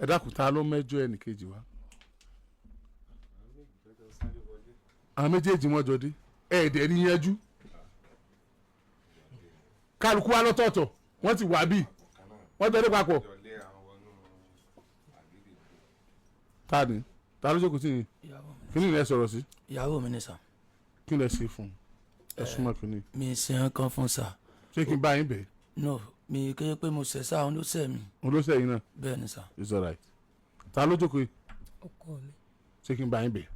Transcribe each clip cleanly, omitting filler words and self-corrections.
ẹ dákun ta ló mẹ́jọ ẹnì kejì wa. àwọn méjèèjì wọn jọ dé ẹ̀ẹ́dẹ̀ rí yanjú kálukú wa lọ́tọ̀ọ̀tọ̀ wọ́n ti wà bí wọ́n tẹ̀lé papọ̀. ta ló jókòó sí yìí kí ni ẹ sọ̀rọ̀ sí. ìyàwó mi ni sà. kí lẹ ṣe fún ẹ súnmọ́ kí ni. mi ṣe ń kan fún sà. ṣé kí n bá yín bẹ̀. no mi kéye pé mo ṣẹ̀ sá òun ló ṣẹ̀ mi. òun ló ṣẹ̀ yín náà. bẹ́ẹ̀ ni sà. it's alright. ta ló jókòó yìí. ọkọ mi. ṣé kí n bá yín bẹ̀.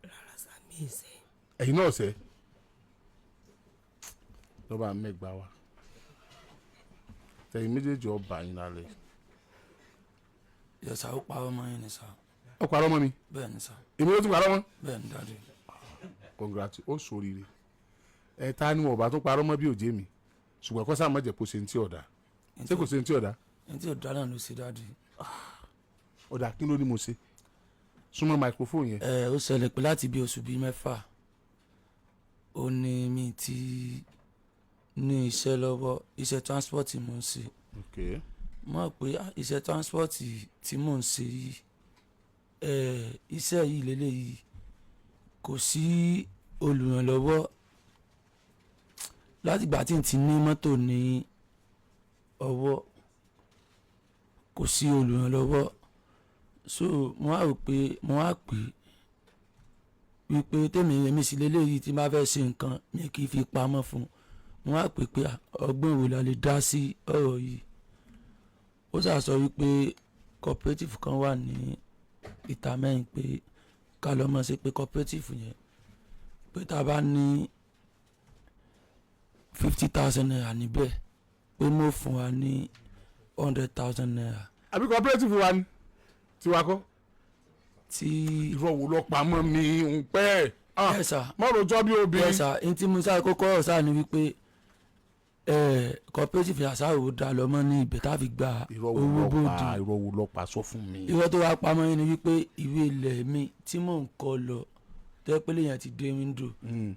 rárá sá mi ì ṣẹ̀. ẹ̀yin náà ṣẹ̀. lọ́ba mẹ́gbàá wa tẹ̀yìn méjèèjì ọba yín lálẹ́. yẹ̀sà ó parọ́ mọ́ yín ni sà. ó parọ́ mọ́ mi. bẹ́ẹ̀ ni sà. èmi ló tún parọ́ mọ́. bẹ́ẹ̀ ni dáadé. congrats ó ṣoríire ẹ ta ni wọn ọba tó parọ́ mọ́ bí òjé mi ṣùgbọ́n kọ́ sáà má jẹ́ kó ṣe ní tí ọ̀dà ṣé kò ṣe ní tí ọ̀dà. ní tí ọ̀dà náà ló ṣe dáadé. ọ̀dà kí ló ní mo ṣe súnmọ́ microphone yẹn. ó ṣẹlẹ̀ pé láti bí oṣù bíi 6 ó ní mi ti ní iṣẹ́ lọ́wọ́ iṣẹ́ transport mò ń ṣe. okay. mo mọ̀ pé iṣẹ́ transport tí mò ń ṣe yìí iṣẹ́ yìí lélẹ́yìí kò sí olùrànlọ́wọ́ látìgbà tí n ti ní mọ́tò ní ọwọ́ kò sí olùrànlọ́wọ́ so mo wá rò pé mo wá pè wípé tèmi sì lélẹ́yìí tí n bá fẹ́ ṣe nǹkan mi kì í fi pamọ́ fún mo wá pè pé ọgbọ́n wo la lè dá sí ọ̀rọ̀ yìí ó ṣàṣọ wípé cooperative kan wà ní ìta mẹ́rin pé ká lọ́ mọ̀ sí pé cooperative yẹn pé tá a bá ní 50,000 naira níbẹ̀ pé mo fún wa ní 100,000 naira. àbí cooperative wa ni tiwa kọ́. tí irọ́ wo lọ pamọ́ mi ń pẹ́. ẹ sà mọ́rọ̀ jọ́ bí obìnrin. ẹ sà n tí mo sáré kókó ọ̀rọ̀ sáà ni wípé cooperative àṣàrò dá lọ́mọ ní ibẹ̀ tá a fi gba owó bòde. irọ́ wo lọ pa sọ fún mi. irọ́ tó wá pamọ́ yín ni wípé ìwé ilẹ̀ mi tí mò ń kọ́ lọ tẹ́pẹ́lẹ́ yẹn ti dé windo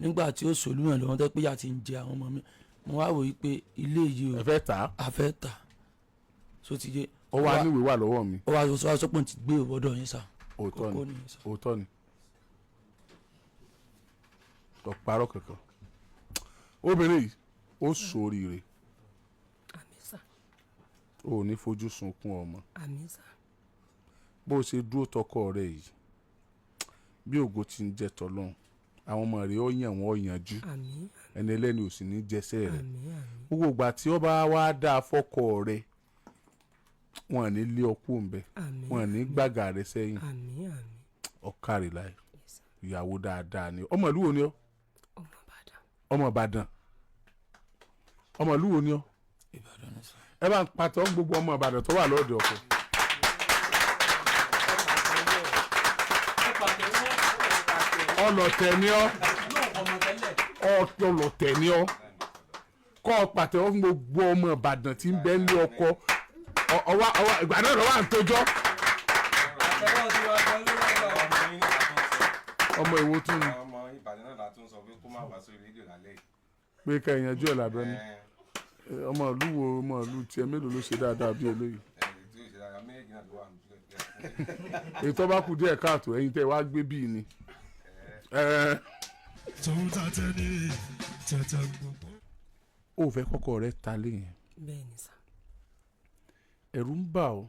nígbà tí ó sòlú yẹn lọ́wọ́ tẹ́pẹ́ yà ti ń jẹ àwọn ọmọ mi mo wá wò wípé ilé yìí o ẹ fẹ́ tà á. a fẹ́ tà so ti yé. ó wá níwèé wà lọ́wọ́ mi. ó wá sọ́pọ̀ ti gbé ìwọ́dọ̀ yín sà. òótọ́ ni ọ̀parọ́ kankan obìnrin yìí ó ṣoríire. àmín sà. o ò ní fojú sunkún ọmọ. àmín sà. bó o ṣe dúró tọkọ rẹ yìí bí ògo ti ń jẹ tọlọ́run àwọn ọmọ rẹ ó yàn wọ́n ó yanjú. àmín. ẹni ẹlẹ́ni ò sì ní jẹsẹ́ rẹ̀. àmín àmín. gbogbo ìgbà tí ó bá wá dáa fọ́kọ rẹ wọn ní lé ọkú ńbẹ wọn ní gbàgà rẹ sẹ́yìn. àmín àmín. ọkàrí láì ìyàwó dáadáa ni ọmọ ìlú wo ni ọ. ọmọ Ìbàdàn. ọmọ Ìbàdàn ọmọ ìlú wo ni ọ. Ìbàdàn ni sà. ẹ bá ń pàtó gbogbo ọmọ Ìbàdàn tó wà lọ́dọ̀ ọkọ. ọlọ̀tẹ̀ ni ọ́ ọlọ̀tẹ̀ ni ọ́ kọ́ pàtẹ́wọ́ fún gbogbo ọmọ Ìbàdàn tí ń bẹ ní ọkọ ọwọ́ ìgbà náà lọ́wọ́ à ń tójọ́. ọmọ ìwo tún ni. ọmọ Ìbàdàn náà látún sọ pé kó má wá sórí rédíò lálẹ́ yìí. pé ká ìyànjú ẹ̀ lábẹ́ ni ọmọ ìlú wo ọmọ ìlú tiẹ̀ mélòó ló ṣe dáadáa bí eléyìí. èyí tó bá kù díẹ̀ káàtó ẹ̀yin tẹ́ wá gbé bíi ni. ó fẹ́ kọ́kọ́ rẹ ta léyìn. bẹ́ẹ̀ ni sà. ẹ̀rù ń bà ọ́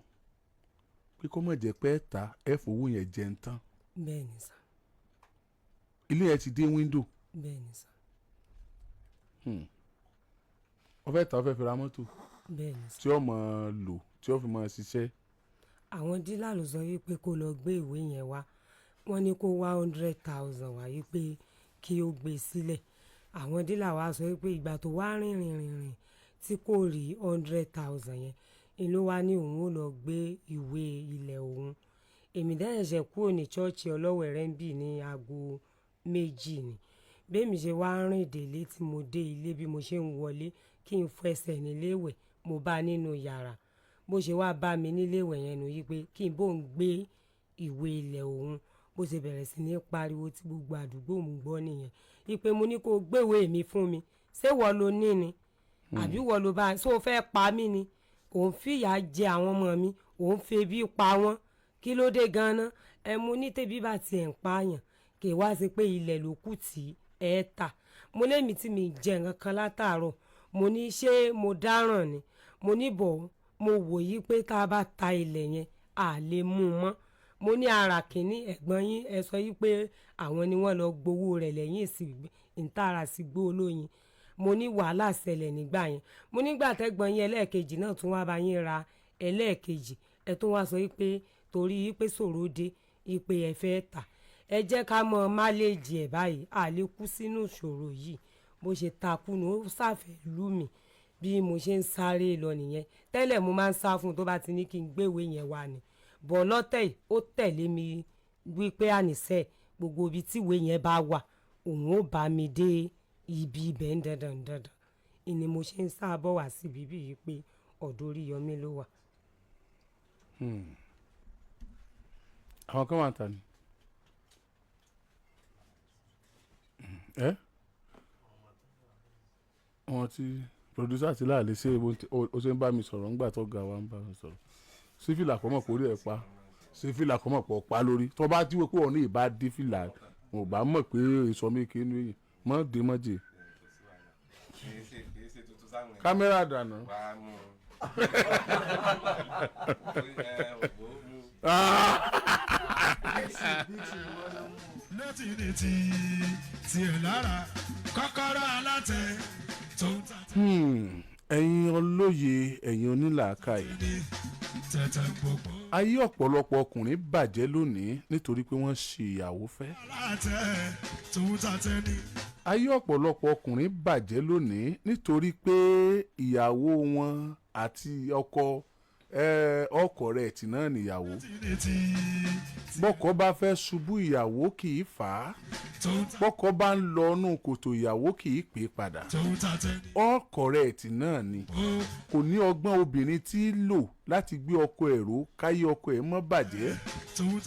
pé kó má jẹ́ pé ẹ̀ ta ẹ̀ fowó yẹn jẹ ń tán. bẹ́ẹ̀ ni sà. ilé yẹn ti dé wíńdò. bẹ́ẹ̀ ni sà. ó fẹ́ ta ó fẹ́ fi ra mọ́tò. bẹ́ẹ̀ ni sà. tí ó máa lò tí ó fi máa ṣiṣẹ́. àwọn dílà ló sọ wípé kó lọ gbé ìwé yẹn wá wọ́n ní kó wá 100,000 wá wípé kí ó gbé sílẹ̀ àwọn dílà wa sọ wípé ìgbà tó wá rìnrìn tí kò rí 100,000 yẹn ni ló wá ní òun ó lọ gbé ìwé ilẹ̀ òun èmi dẹ́yẹ̀ṣẹ̀ kúrò ní ṣọ́ọ̀ṣì ọlọ́wẹ̀rẹ́ ń bì ní aago 2 ni bẹ́ẹ̀mi ṣe wá rìn délé tí mo dé ilé bí mo ṣe ń wọlé kí n fẹsẹ̀ níléèwẹ̀ mo bá nínú yàrá bó ṣe wá bá mi níléèwẹ̀ yẹn nù yí pé kí n bò ń gbé ìwé ilẹ̀ òun bó ṣe bẹ̀rẹ̀ sí ní pariwo tí gbogbo àdúgbò mú gbọ́ nìyẹn ìpè mo ní kó gbéwèé mi fún mi ṣé wọ́n lo ní ni àbí wọ́n lo bá ṣó fẹ́ pa mí ni òun fìyà jẹ àwọn ọmọ mi òun febi pa wọ́n kí ló dé gan-an ẹ mú ní tẹ́bí bá tiẹ̀ ń pààyàn kì í wá sí pé ilẹ̀ ló kù tí ẹ tà mo lémi tí mi jẹ nǹkan kan látàárọ̀ mo ní ṣé mo dáràn ni mo ní bọ̀ mo wò yí pé tá a bá ta ilẹ̀ yẹn à lè mú un mọ́ mo ní ara kìíní ẹ̀gbọ́n yín ẹ sọ yí pé àwọn ni wọ́n lọ gbowó rẹ̀ lẹ́yìn ìtara sí gbó olóyin mo ní wàhálà ṣẹlẹ̀ nígbà yẹn mo nígbà tẹ́gbọ́n yín ẹlẹ́ẹ̀kejì náà tún wá bá yín ra ẹlẹ́ẹ̀kejì ẹ tún wá sọ yí pé torí yí pé ṣòro dé yí pé ẹ fẹ́ tà ẹ jẹ́ ká mọ máléèjì ẹ̀ báyìí à lè kú sínú ìṣòro yìí bó ṣe takú ni ó ṣàfẹ́ lù mí bí mo ṣe ń sáré lọ nìyẹn tẹ́lẹ̀ mo máa ń sá fún un tó bá ti ní kí n gbéwèé yẹn wá ni bọ̀ lọ́tẹ̀ yìí ó tẹ̀lé mi wípé àníṣe gbogbo ibi tíwèé yẹn bá wà òun ó bá mi dé ibi ibẹ̀ ń dandan ìní mo ṣe ń sábọ̀ wá sí bíbí yìí pé ọ̀dọ̀ Oríyọmí ló wà. àwọn kan wà ń ta ni wọn ti producer ti láàlẹ́ ṣe o ṣe ń bá mi sọ̀rọ̀ ńgbà tó ga wa ń bá mi sọ̀rọ̀ sífìlà kọ́mọ̀ kó rí ẹ̀ pa sífìlà kọ́mọ̀ pọ̀ pa lórí tó bá tí wọ́n pé òun ní ìbá dé fìlà ò bá mọ̀ pé èso mi kì í nu èyí mọ́ dé mọ́ jè. kámẹ́rà dànù. létí ní tiẹ̀ lára kọ́kọ́rọ́ alátẹ tó ń tà. ẹ̀yin olóye ẹ̀yin onílàákàyè tẹ̀tẹ̀ gbogbo. ayé ọ̀pọ̀lọpọ̀ ọkùnrin bàjẹ́ lónìí nítorí pé wọ́n ṣe ìyàwó fẹ́. alátẹ tó ń tà tẹ́ni. ayé ọ̀pọ̀lọpọ̀ ọkùnrin bàjẹ́ lónìí nítorí pé ìyàwó wọn àti ọkọ rẹ̀ tì náà nìyàwó. bọ́kọ bá fẹ́ ṣubú ìyàwó kì í fà á bọ́kọ bá ń lọ inú kòtò ìyàwó kì í pè é padà. ọkọ rẹ̀ tì náà ni kò ní ọgbọ́n obìnrin tí í lò láti gbé ọkọ ẹ̀ ró káyé ọkọ ẹ̀ mọ́ bàjẹ́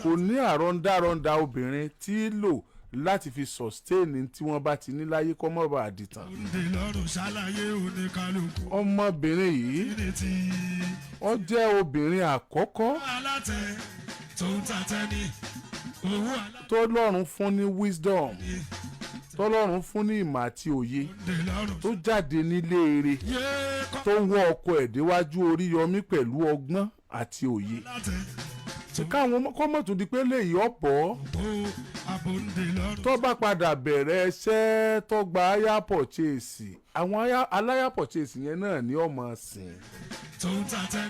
kò ní àrọ́ndárọ́ndá obìnrin tí í lò láti fi sustain tí wọ́n bá ti ní láyé kọ́ mọ́ bá àdìtàn. ọmọbìnrin yìí ó jẹ́ obìnrin àkọ́kọ́ tọ́lọ́run fún ní wisdom tọ́lọ́run fún ní ìmọ̀ àti òye tó jáde nílé eré tó ń wọ́ ọkọ ẹ̀ déwájú Oríyọmí pẹ̀lú ọgbọ́n àti òye káwọn kọ́mọ̀tò di pé lè yọ̀ bọ́ tó bá padà bẹ̀rẹ̀ ẹṣẹ́ tó gba aya purchase àwọn aláya purchase yẹn náà ní ọmọ sìn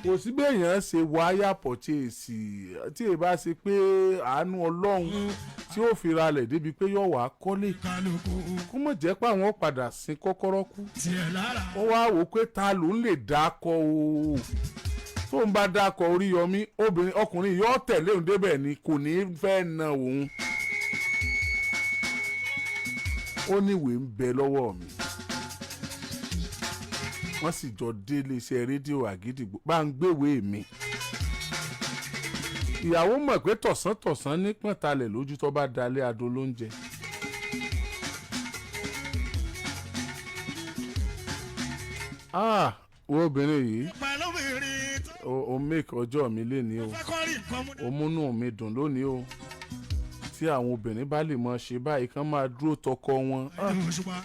kò sí béèyàn ṣe wọ aya purchase tí èyí bá ṣe pé àánú Ọlọ́run tí ó fi ralẹ̀ débi pé yóò wá kọ́lé kó mọ̀ jẹ́ pé àwọn padà sin kọ́kọ́rọ́ kú wọ́n wá wò pé ta ló ń lè dákọ̀ o tó ń bá dákọ̀ Oríyọmí ọkùnrin yóò tẹ̀lé òun débẹ̀ ni kò ní fẹ́ na òun. ó ní ìwé ń bẹ lọ́wọ́ mi wọ́n sì jọ dé iléeṣẹ́ rédíò Àgídìgbò bá ń gbéwèé mi. ìyàwó mọ̀ pé tọ̀sán-tọ̀sán ní pọ̀ntalẹ̀ lójú tó bá dalẹ̀ adó lóúnjẹ. wo obìnrin yìí o make ọjọ́ mi lénìí o múnú mi dùn lónìí o tí àwọn obìnrin bá lè mọ ṣe báyìí kán máa dúró tọkọ wọn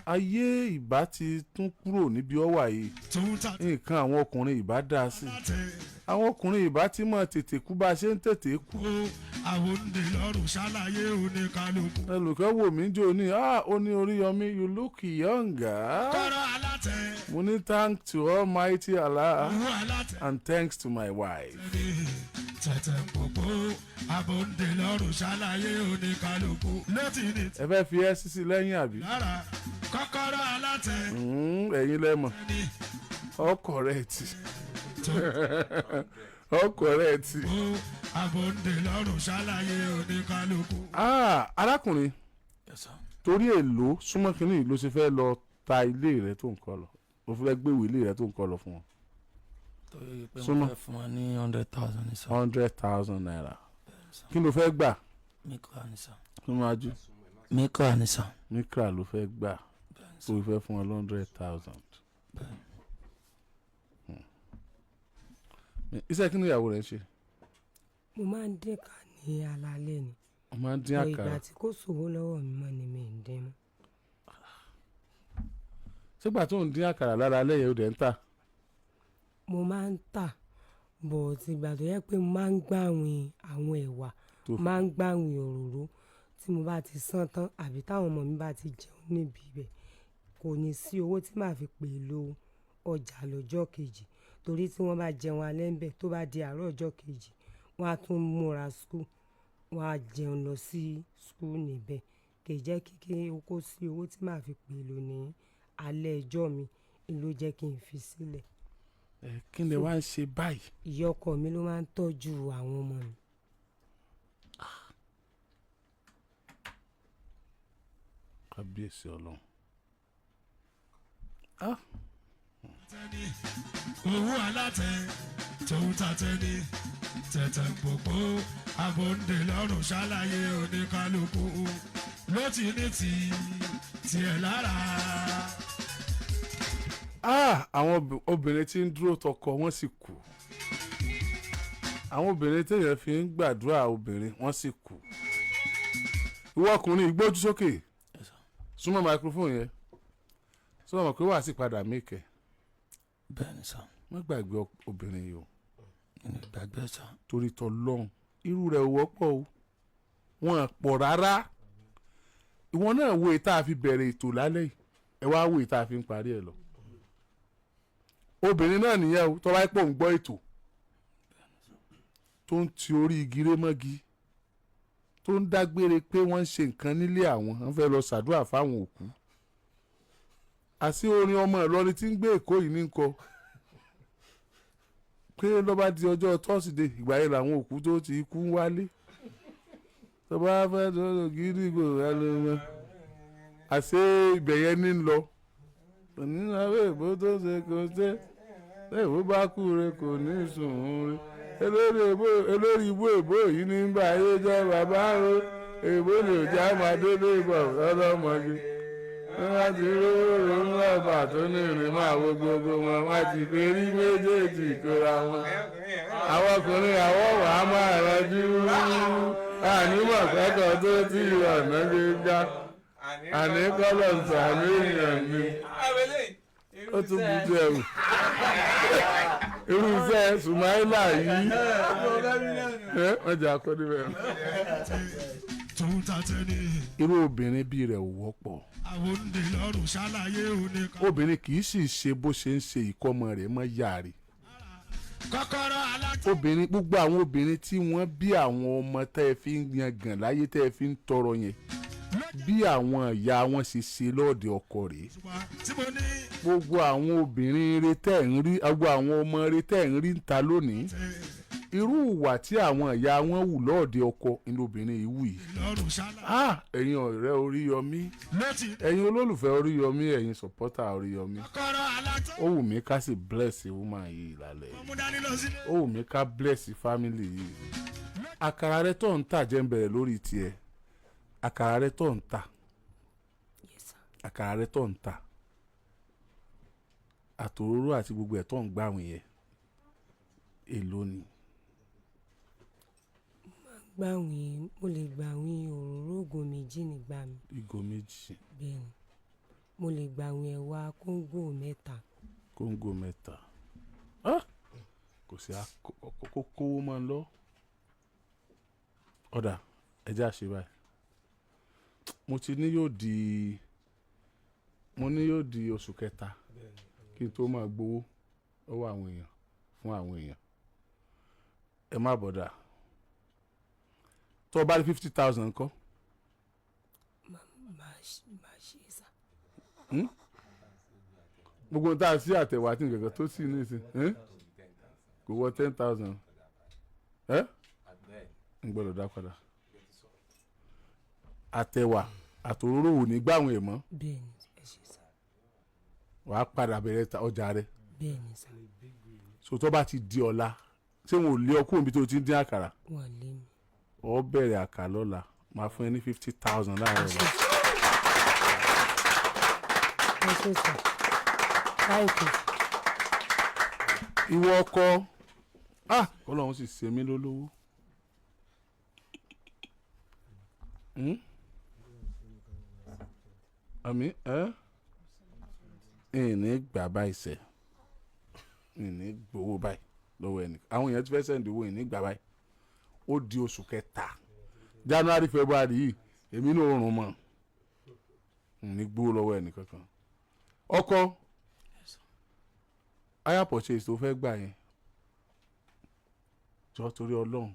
ayé ìbá ti tún kúrò níbi ọwà yìí nǹkan àwọn ọkùnrin ìbá dá sí àwọn ọkùnrin ìbá ti mọ tètè kú bá a ṣe ń tètè kú. àwọn òǹdè lọ́rùn ṣàlàyé oníkálukú. ẹlòkẹ́ wò mí jò ní ó ní Oríyọmí you look younger. kọ́rọ̀ alátẹ. mo ní thanks to Almighty Allah and thanks to my wife. tẹ̀tẹ̀ pòpò àbòǹdè lọ́rùn ṣàlàyé oníkálukú. létí ní. ẹ fẹ́ fi ẹ́ sísí lẹ́yìn àbí. lára kọ́kọ́rọ́ alátẹ. ẹ̀yin lẹ́mọ̀ ọkọ̀ rẹ̀ ti ọkọ̀ rẹ̀ ti. àbòǹdè lọ́rùn ṣàlàyé oníkálukú. arákùnrin torí èlò súnmọ́ kínní ló ṣe fẹ́ lọ ta ilé rẹ tó ń kọ́ lọ ló fẹ́ gbéwèé ilé rẹ tó ń kọ́ lọ fún wọn. torí pé mo fẹ́ fún wọn ní 100,000 ní sọ. 100,000 naira kí ló fẹ́ gbà. mikra ní sọ. kí ló máa jú. mikra ní sọ. mikra ló fẹ́ gbà tó fẹ́ fún wọn 100,000. iṣẹ́ kí ni ìyàwó rẹ̀ ṣe. mo máa ń dín ká ní alaalẹ́ ni. mo máa ń dín Ọ̀ àkàrà. ìgbà tí kò sówó lọ́wọ́ mi mọ́ ni mi ń dín mọ́. sígbà tó ń dín àkàrà lára alẹ́ yẹn ó dẹ̀ ń tà. Mo máa ń tà bọ̀ tìgbà tó yẹ pé mo máa ń gbàwìn àwọn ẹ̀wà máa ń gbàwìn òróró tí mo bá ti san tán àbí táwọn ọmọ mi bá ti jẹun níbi ibẹ̀ kò ní sí owó tí màá fi pèlò ọjà lọ́jọ́ kejì torí tí wọ́n bá jẹun alẹ́ ń bẹ̀ tó bá di àárọ̀ ọjọ́ kejì wọ́n á tún múra skul wọ́n á jẹun lọ sí skul níbẹ̀ kì í jẹ́ kí kó sí owó tí màá fi pèlò ní alẹ́ ẹjọ́ mi ló jẹ́ kí n fi sílẹ̀. kí ni wàá ń ṣe báyìí. Ìyá ọkọ mi ló máa ń tọ́jú àwọn ọmọ mi. kábíyèsí ọlọ́run. owó alátẹ tòun tàtẹ ni tẹ̀tẹ̀ pòpò abòǹdè lọ́rùn ṣàlàyé oníkálukú ló ti ní tiẹ̀ lára. àwọn obìnrin tí ń dúró tọkọ wọn sì kù. àwọn obìnrin téèyàn fi ń gbàdúrà obìnrin wọn sì kù. ìwọ ọkùnrin gbójú sókè súnmọ́ microphone yẹn sọ́wọ́n mọ̀ pé wàá sì padà mẹ́kẹ́. bẹ́ẹ̀ni sá. má gbàgbé obìnrin yìí o. ẹni gbàgbé sá. torí tọlọ́run irú rẹ̀ wọ́pọ̀ o wọn pọ̀ rárá. ìwọ náà wo ìta àfi bẹ̀rẹ̀ ètò lálẹ́ yìí ẹ wá wo ìta àfi ń parí ẹ̀ lọ. obìnrin náà nìyẹn o tọ́lá pọ̀ ń gbọ́ ètò tó ń ti orí igi rémọ́gi tó ń dágbére pé wọ́n ń ṣe nǹkan nílé àwọn wọ́n fẹ́ lọ ṣàdúrà fáwọn òkú. àti orin ọmọ Ìlọrin tí ń gbé Èkó yìí ní kọ pé ló bá di ọjọ́ tọ́sídẹ̀ẹ́ ìgbà yẹn làwọn òkú tó ti kú wálé. tó bá fẹ́ tó gidi kò lálẹ́ àṣé ibẹ̀ yẹn ní lọ. nínú àwọn èèbó tó ṣe kò ṣe èèbó bá kú re kò ní sùn olórí ibú èbó yìí ní bá ayé jẹ́ bàbá o èbó ni ò já máa délé ìbọ̀ ọlọ́mọge wọ́n ti rówó ńlá bà tó ní ìrìn máa wo gbogbo wọn wọ́n ti fi rí méjèèjì kóra wọn. àwọn ọkùnrin àwọ̀ wà á máa rọjú ànímọ̀ kẹ́kọ̀ọ́ tó ti ọ̀nà gbégbá àní kọ́lọ̀ sàmì èèyàn ni ó tún bujú ẹ̀wù. irúfẹ́ Sùmáìlà yìí wọ́n jẹ́ akọ́ni bẹ́ẹ̀. tòun tàtẹ ni irú obìnrin bíi rẹ̀ ò wọ́pọ̀. abòǹdè lọ́rùn ṣàlàyé oníkálukú. obìnrin kì í sì ṣe bó ṣe ń ṣe ìkọ́mọ rẹ̀ mọ́ yáre. kọ́kọ́rọ́ alátẹ. obìnrin gbogbo àwọn obìnrin tí wọ́n bí àwọn ọmọ tẹ́ ẹ fi ń yangàn láyé tẹ́ ẹ fi ń tọrọ yẹn bí àwọn ìyá wọn ṣe ṣe lọ́ọ̀dẹ ọkọ rèé. tí mo ní. gbogbo àwọn obìnrin rẹ tẹ́ ń rí gbogbo àwọn ọmọ rẹ tẹ́ ń rí ń ta lónìí irú ìwà tí àwọn ìyá wọn wù lọ́ọ̀dẹ ọkọ inú obìnrin yìí wù yìí. ẹ̀yin ọ̀rẹ́ Oríyọmí ẹ̀yin olólùfẹ́ Oríyọmí ẹ̀yin sọ̀pọ́tà Oríyọmí ó wù mí ká sì bless woman yìí lálẹ́ yìí ó wù mí ká bless family yìí. àkàrà rẹ tó ń tà jẹ́ ń bẹ̀rẹ̀ lórí tiẹ̀ àkàrà rẹ tó ń tà àkàrà rẹ tó ń tà àtòróró àti gbogbo ẹ̀ tó ń gbàwìn yẹn èló ni. mo lè gbàwìn òróró ògò méjì nígbà mi. ìgò méjì. bẹ́ẹ̀ni mo lè gbàwìn ẹ̀wà kóńgò mẹ́ta. kóńgò mẹ́ta kò sí kówó máa ń lọ. ọ̀dà ẹja ṣe báyìí mo ní yóò di oṣù kẹta kí n tó máa gbowó lọ́wọ́ àwọn èèyàn fún àwọn èèyàn ẹ má bọ̀dà tó o bá rí 50,000 kọ́. máa ṣe é sá. gbogbo tá a sí àtẹ̀wá tí nǹkan kan tó sì ní ìsìn kò wọ 10,000 ń gbọ́dọ̀ dá padà àtẹ̀wà àtòróró ò ní gbàwọn ẹ̀ mọ́. bẹ́ẹ̀ni ẹ ṣe sá. wàá padà bẹ̀rẹ̀ ọjà rẹ. bẹ́ẹ̀ni sá. so tó bá ti di ọ̀la ṣé wọn ò lé ọkọ òbí tó ti ń dín àkàrà. wọ́n lé mi. ọ bẹ̀rẹ̀ àkà lọ́la máa fún ẹ ní 50,000 láàárọ̀ ọ̀la. ẹ ṣe sá. báyìí. ìwọ ọkọ Ọlọ́run sì ṣe mí lólówó àmì ìní gbà báyìí sẹ ìní gbowó báyìí lọ́wọ́ ẹnì àwọn èèyàn ti fẹ́ sẹ́ndì owó ìní gbà báyìí ó di oṣù kẹta January February yìí èmi náà rùn mọ́ ìní gbowó lọ́wọ́ ẹnì kankan ọkọ hire purchase tó fẹ́ gbà yẹn jọ torí Ọlọ́run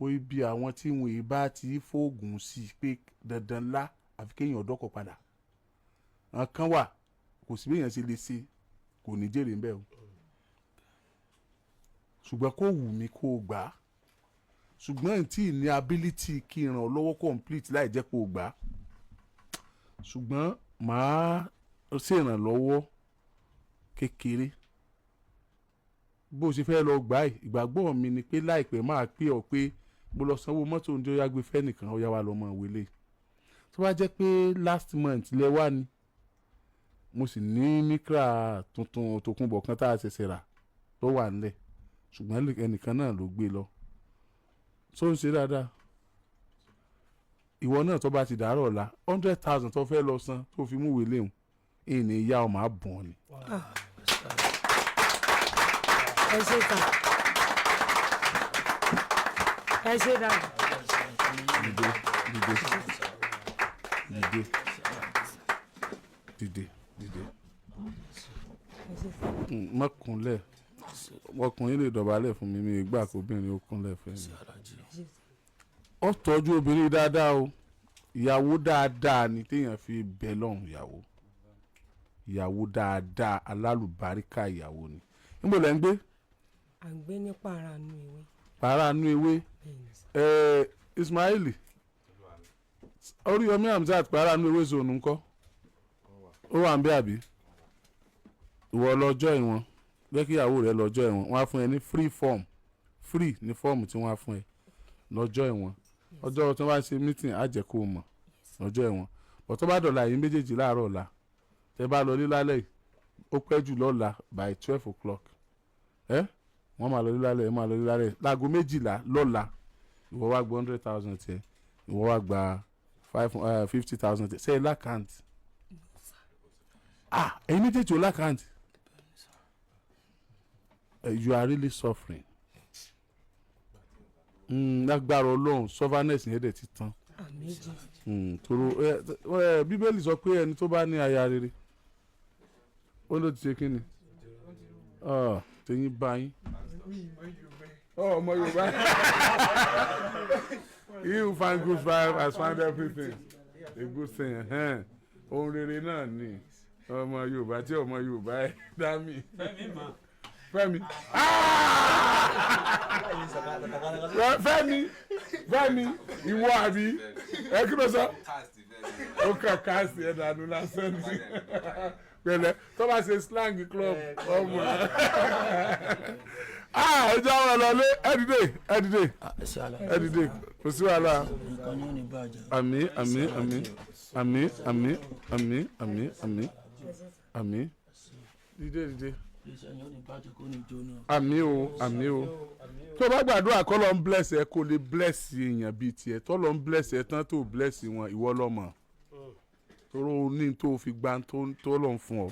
ó ibi àwọn tí wọn ì bá ti fóògùn sí pé dandan ńlá àfi kéèyàn ọ̀dọ́kọ̀ padà àwọn kan wà kò sí béèyàn ṣe lè ṣe kò ní jèrè ńbẹ̀ o ṣùgbọ́n kó wù mí kó o gbà á ṣùgbọ́n tí ní ability kí n ràn ọ́ lọ́wọ́ complete láì jẹ́ kó o gbà á ṣùgbọ́n màá ṣèrànlọ́wọ́ kékeré bó o ṣe fẹ́ lọ gbà ẹ̀ ìgbàgbọ́ mi ni pé láìpẹ́ máa pè ọ́ pé mo lọ sanwó mọ́tò oúnjẹ ó yá gbé fẹ́ nìkan ó yá wa lọ́mọ ìwélé tó bá jẹ́ pé last month lẹ wá ni mo sì ní mikra tuntun tòkunbọ̀ kan tá a ṣẹ̀ṣẹ̀ rà tó wà nílẹ̀ ṣùgbọ́n ẹnìkan náà ló gbé lọ tó ń ṣe dáadáa ìwọ náà tó bá ti dàárọ̀ ọ̀la 100,000 tó fẹ́ lọ san tó fi mú wèlé hùn èyí ìyá ọmọ àbọ̀n ni. ẹ ṣe kà ẹ ṣe dà. dìde mọ́kúnlẹ̀ ọkùnrin lè dọ̀bálẹ̀ fún mi mi ìgbà kóbìnrin ó kúnlẹ̀ fẹ́ mi. ó tọ́jú obìnrin dáadáa o ìyàwó dáadáa ni téèyàn fi bẹ lọ́hùn ìyàwó dáadáa alálùbáríkà ìyàwó ni. níbo lẹ́ ń gbé. à ń gbé ní Paranu Ewé. Paranu Ewé Ismaili Oriyomi Hamzat Paranu Ewé zone ńkọ́ ó wà ń bẹ àbí ìwọ lọ́jọ́ ìwọ̀n jẹ́ kí ìyàwó rẹ lọ́jọ́ ìwọ̀n wọ́n á fún ẹ ní free ní fọ́ọ̀mù tí wọ́n á fún ẹ lọ́jọ́ ìwọ̀n ọjọ́ tí wọ́n bá ṣe meeting á jẹ́ kó o mọ̀ lọ́jọ́ ìwọ̀n bọ̀ tó bá dọ̀la yìí méjèèjì láàárọ̀ ọ̀la tẹ bá lọ lílálẹ̀ yìí ó pẹ́ jù lọ́la by 12 o'clock wọ́n máa lọ lílálẹ̀ máa lọ lílálẹ̀ láago 12 lọ́la ìwọ wá gba 100,000 tiẹ̀ ìwọ wá gba 50,000 tiẹ̀ ṣe é lákàntì ẹ̀yin méjèèjì ó lákàntì you are really suffering lágbára Ọlọ́run sovereignty yẹn dẹ̀ ti tán toro Bíbélì sọ pé ẹni tó bá ní aya rere ó ló ti ṣe kí ni tẹ̀yìn bá yín ọmọ Yorùbá he who find good vibe has found everything a good thing ohun rere náà ni ọmọ Yorùbá tí ọmọ Yorùbá ẹ dá mi Fẹ́mi Fẹ́mi ìwọ àbí ẹ kí ló sọ ó kà káàsì ẹ dànù lásán ní pẹ̀lẹ́ tó bá ṣe slang club ọmọ ẹ jẹ́ àwọn ọlọlé ẹ dìde kò sí wàhálà àmín dìde. àmì o tó bá gbàdúrà kọ́ ló ń bless ẹ kó lè bless èèyàn bíi tiẹ̀ tó ló ń bless ẹ tán tó bless wọn ìwọ lọ́mọ tóró ní tó fi gbá tó lọ́n fún ọ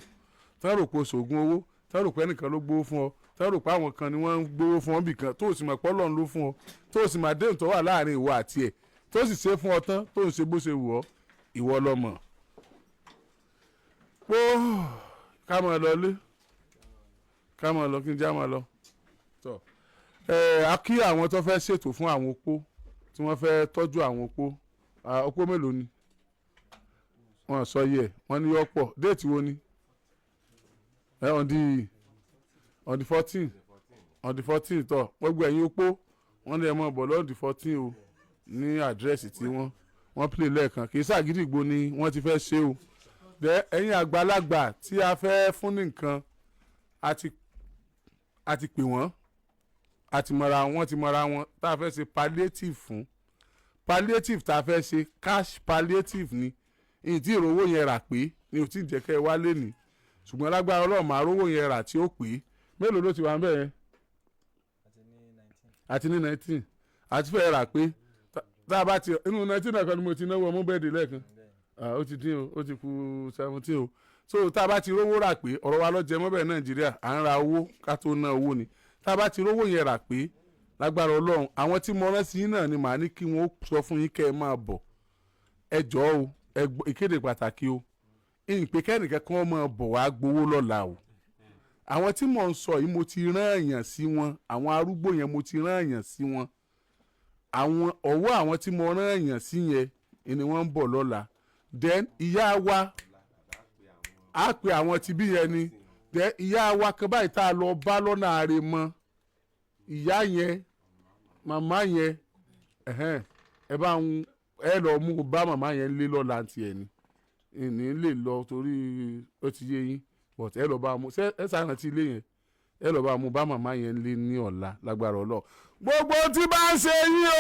tán rò pé oṣoògùn owó tán rò pé ẹnìkan ló gbówó fún ọ tán rò pé àwọn kan ni wọ́n ń gbówó fún ọ bìkan tó sì mọ̀ pé Ọlọ́run ló fún ọ tó sì máa déhùn tó wà láàrin ìwọ àti ẹ̀ tó sì ṣe fún ọ tán tó ń ṣe bó ṣe wù ọ ìwọ lọ́mọ. ká mọ̀ lọlé ká mọ̀ lọ kí n já mọ̀ lọ. a kí àwọn tó fẹ́ ṣètò fún àwọn opó tí wọ́n fẹ́ tọ́jú àwọn opó mélòó ni wọ́n sọ yẹ wọ́n ní ọ̀pọ̀ déètì wo ni on the 14 tọ̀ gbogbo ẹ̀yin opó wọ́n lè mọ̀ bọ̀ lọ́ọ̀dì 14 o ní àdírẹ́sì tí wọ́n play lẹ́ẹ̀kan kì í ṣàgídìgbò ni wọ́n ti fẹ́ ṣe o ẹ̀yin àgbàlagbà tí a fẹ́ fún ní nǹkan a ti pè wọ́n àti mọ̀ra wọn tá a fẹ́ ṣe palliative fún palliative tá a fẹ́ ṣe cash palliative ni ìdí ìrówó yẹn rà pé ni ò tí ì jẹ́ kẹ́ ẹ wálé ni ṣùgbọ́n lágbára Ọlọ́run máa rówó yẹn rà tí ó pé mélòó ló ti wà ń bẹ̀ yẹn àti ní 19 àti fẹ́ rà pé tá a bá ti inú 19 náà kan ni mo ti náwó ọmọ bẹ́ẹ̀dì lẹ́ẹ̀kan ó ti dín o ó ti kù 17 o so tá a bá ti rówó rà pé ọ̀rọ̀ wa ló jẹ mọ́ bẹ́ẹ̀ Nàìjíríà à ń ra owó ká tó ná owó ni tá a bá ti rówó yẹn rà pé lágbára Ọlọ́run àwọn tí mo rán sí yín náà ni màá ní kí wọ́n sọ fún yín kẹ́ ẹ máa bọ̀ ẹ jọ̀ọ́ o ìkéde pàtàkì o ìpè kẹ́nìkan kan máa bọ̀ wá gbowó lọ́la o àwọn tí mò ń sọ yìí mo ti rán èèyàn sí wọn àwọn arúgbó yẹn mo ti rán èèyàn sí wọn àwọn ọwọ́ àwọn tí mo rán èèyàn sí yẹn ni wọ́n ń bọ̀ lọ́la then ìyá wa á pe àwọn tí bí yẹn ni then ìyá wa kan báyìí tá a lọ bá lọ́nà àrè mọ́ ìyá yẹn màmá yẹn ẹ bá ń ẹ lọ mú bá màmá yẹn lé lọ́la tiẹ̀ ni ìní lè lọ torí ó ti yé yín but ẹ lọ bá mú ẹ sàrántí ilé yẹn ẹ lọ bá mú bá màmá yẹn lé ní ọ̀la lágbára Ọlọ́run gbogbo tí bá ń ṣe yín o